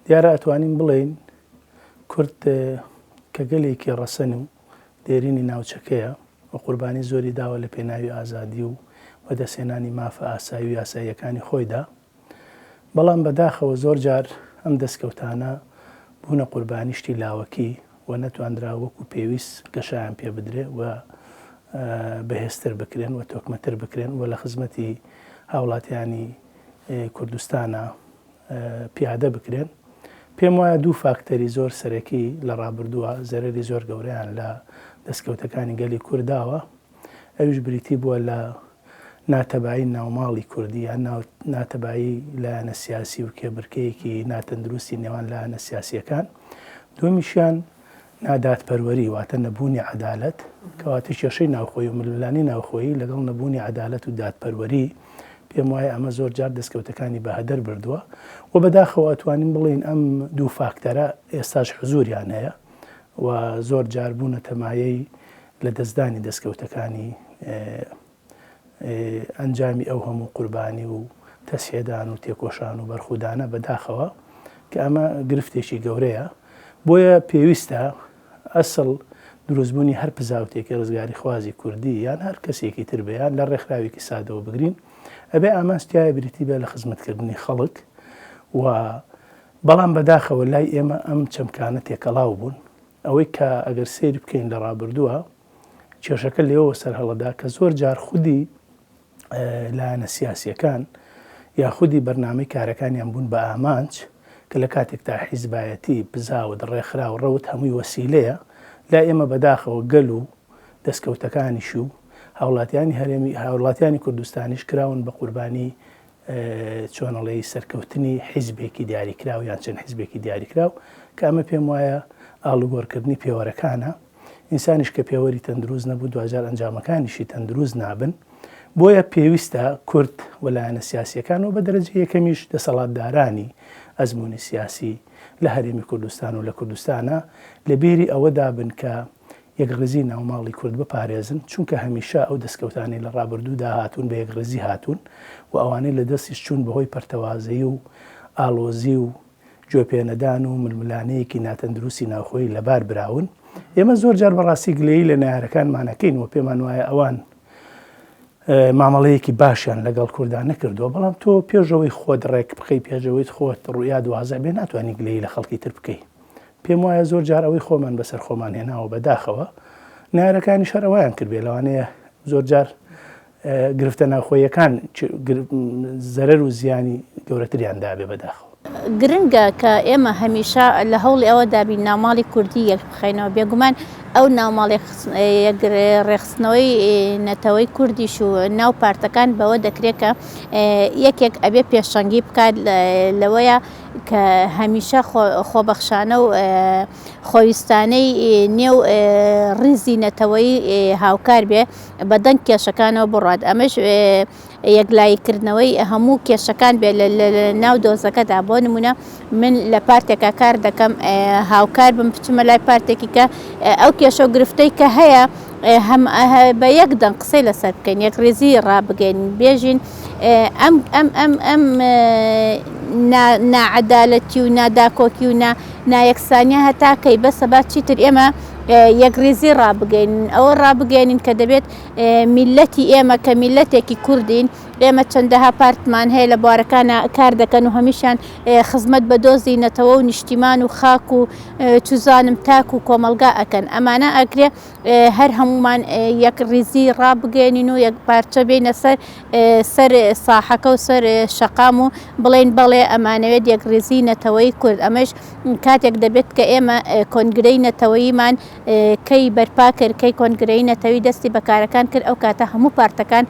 دیارە ئەتوانین بڵێین کورد کە گەلێکی ڕەسەن و دێرینی ناوچەکەیە و قوربانی زۆری داوە لە پێناوی ئازادی و بەدەستهێنانی مافە ئاسایی و یاساییەکانی خۆیدا، بەڵام بەداخەوە زۆر جار ئەم دەستکەوتانە بوونە قوربانی شتی لاوەکی و نەتواندرا وەکو پێویست گەشایان پێ بدرێ و بەهێزتر بکرێن و تۆکمەتر بکرێن و لە خزمەتی هاوڵاتیانی کوردستانە پیادە بکرێن. پێم وایە دوو فاکتەری زۆر سەرەکی لە ڕابردووە زەرەری زۆر گەورەیان لە دەستکەوتەکانی گەلی کورداوە. ئەویش بریتی بووە لە ناتەبایی ناوماڵی کوردی یان ناتەبایی لایەنە سیاسی و کێبڕکەیەکی ناتەندروستی نێوان لایەنە سیاسیەکان. دومیشیان نادادپەروەری واتە نەبوونی عەدالەت کەواتە کێشەی ناوخۆیی و ململانی ناوخۆیی لەگەڵ نەبوونی عەدالەت و دادپەروەری پێم وایە ئەمە زۆر جار دەستکەوتەکانی بەهەدەر بردووە و بەداخەوە ئەتوانین بڵین ئەم دوو فاکتەرە ئێستاش حزوریان هەیە و زۆر جار بوونە تەمایەی لە دەستدانی دەستکەوتەکانی ئەنجامی ئەو هەموو قوربانی و تەسهێدان و تێکۆشان و بەرخودانە بەداخەوە کە ئەمە گرفتێکی گەورەیە. بۆیە پێویستە ئەسڵ دروستبوونی هەر پزاوتێکی ڕزگاری خوازی کوردی یان هەر کەسێکی تر بێیان لە ڕێکخراوێکی سادەوە بگرین ئەبێ ئامانجتیایە بریتی بێ لە خزمەتکردنی خەڵک و بەڵام بەداخەوە لای ئێمە ئەم چەمکانە تێکەڵاو بوون ئەوەی کە ئەگەر سیر بکەین لە ڕابردووە کێشەکە لێەوە سەرهەڵەدا کە زۆر جار خودی لایەنە سیاسیەکان یا خودی بەرنامەی کارەکانیان بوون بە ئامانج کە لە کاتێکتا حیزبایەتی بزاوت ڕێکخرا و ڕەوت هەمووی وەسیلەیە لا ئێمە بەداخەوە گەل و دەستکەوتەکانیش و هاوڵاتیانی هەرێمی هاوڵاتیانی کوردستانیش کراون بە قوربانی چۆنەڵی سەرکەوتنی حیزبێکی دیاریکراو یان چەند حیزبێکی دیاریکراو کە ئەمە پێم وایە ئاڵوگۆڕکردنی پێوەرەکانە. ئینسانیش کە پێوەری تەندروست نەبوو دوجار ئەنجامەکانیشی تەندروست نابن. بۆیە پێویستە کورد وەلایەنە سیاسیەکان و بە دەرەجە یەکەمیش دەسەڵاتدارانی ئەزمموی سیاسی لە هەرێمی کوردستان و لە کوردستانە لە بێری ئەوە دابن کە یەکڕێزی ناوماڵی کورد بپارێزن چونکە هەمیشە ئەو دەستکەوتانی لە ڕابردوودا هاتوون بە یەکڕێزی هاتوون و ئەوانەی لە دەستیش چوون بەهۆی پەرتەوازەیی و ئاڵۆزی و گوێپێنەدان و ململانەیەکی ناتەندروستی ناوخۆیی لەبار براون. ئێمە زۆر جار بەڕاستی گلەیی لە نایارەکانمانەکەین و پێمان وایە ئەوان مامەڵەیەکی باشیان لەگەڵ کوردان نەکردووە، بەڵام تۆ پێشەوەی خۆت ڕێک بخەی پێشەوەیت خۆت ڕوویا دوازە بێ ناتوانانی گلەیی لە خەڵکی تر بکەی. پێم وایە زۆر جار ئەوەی خۆمان بەسەر خۆمان هێناوە بەداخەوە نایارەکانی شەرەوەیان کردبێ لەوانەیە زۆر جار گرفتە ناوخۆیەکان زەرەر و زیانی گەورەتریان دابێ بەداخەوە. گرنگە کە ئێمە هەمیشە لە هەوڵی ئەوە دابین ناوماڵی کوردی یەک بخەینەوە. بێگومان ئەو ناوماڵی ڕێخستنەوەی نەتەوەی کوردیش و ناو پارتەکان بەوە دەکرێت کە یەکێک ئەبێ پێشەنگی بکات لەوەیە کە هەمیشە خۆبەخشانە و خۆویستانەی نێو ڕیزی نەتەوەی هاوکار بێ بە دەنگ کێشەکانەوە بڕات. ئەمەش یەکلاییکردنەوەی هەموو کێشەکان بێ لە ناو دۆزەکەدا. بۆ نمونە من لە پارتێکە کار دەکەم هاوکار بم بچمە لای پارتێکی کە ئەو کێشە و گرفتەی کە هەیە بە یەک دەنگ قسەی لەسەر بکەین یەک ڕێزی ڕابگەین بێژین ئەم ناعەدالەتی و ناداکۆکی و نایەکسانیە هەتاکەی بەسە با چیتر ئێمە یەکڕێزی ڕابگەین ئەوە ڕابگەێنین کە دەبێت میلەتی ئێمە کە میلەتێکی کوردین ئێمە چەندەها پارتمان هەیە لە بوارەکانە کار دەکەن و هەمیشان خزمەت بە دۆزی نەتەوە و نیشتیمان و خاک و چوزانم تاک و کۆمەلگا ئەکەن. ئەمانە ئەگرێ هەر هەمومان یەک ڕیزی ڕابگەێنین و یەک پارچە بینە سەر ساحەکە و سەر شەقام و بڵێن بەڵێ ئەمانەوێت یەک ڕێزی نەتەوەی کورد. ئەمەش کاتێک دەبێت کە ئێمە کۆنگرەی نەتەوەییمان کەی بەرپا کرد کەی کۆنگرەی نەتەوەی دەستی بەکارەکان کرد ئەو کاتە هەموو پارتەکان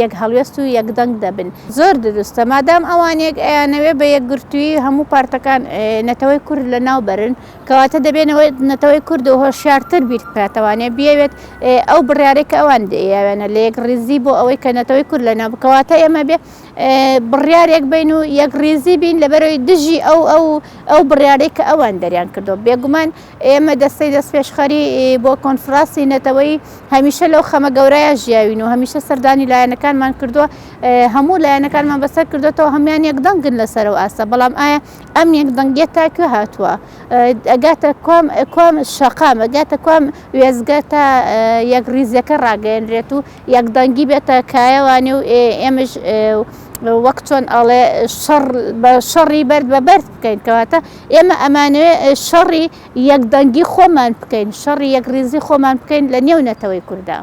یەک هەڵوێست و یەک دەنگ دەبن. زۆر دروستە مادام ئەوانێک ئەیانەوێ بە یەکگرتووی هەموو پارتەکان نەتەوەی کورد لە ناو بەرن کەواتە دەبێنەوەی نەتەوەی کورد و هۆشیارتر بیر بکاتەوانێ بیاوێت ئەو بڕیارێک ئەوان دەیاوێنە لە یەک ڕێزی بۆ ئەوەی کە نەتەوەی کورد لە ناو بکەواتە ئێمە بێ بڕیارێک بین و یەک ڕێزی بین لەبەرەوەی دژی ئەو بڕیارەی کە ئەوان دەریان کردو بێگومان ئێمە دەستەی دەستپێشخەری بۆ کۆنفراسی نەتەوەی هەمیشە لەو خەمە گەورەیە ژیاوین و هەمیشە سەردانی لایەنەکانمان کردووە هەموو لایەنەکانمان بەسەر کردوێتەوە هەمان یەکدەنگن لەسەرەوە ئاستا بەڵام ئایا ئەم یەکدەنگێت تاکوێ هاتووە ئەگاتە کۆم شەقام ئەگاتە کۆم وێزگە تا یەکریزیەکە ڕاگەیەنرێت و یەکدەنگی بێتە کایەوانی و ئێمەش وەک چۆن ئەڵێ بە شەڕی بەرد بە بەرد بکەین کەواتە ئێمە ئەمانوێ شەڕی یەکدەنگی خۆمان بکەین شەڕی یەکریزی خۆمان بکەین لە نێو نەتەوەی کووردا.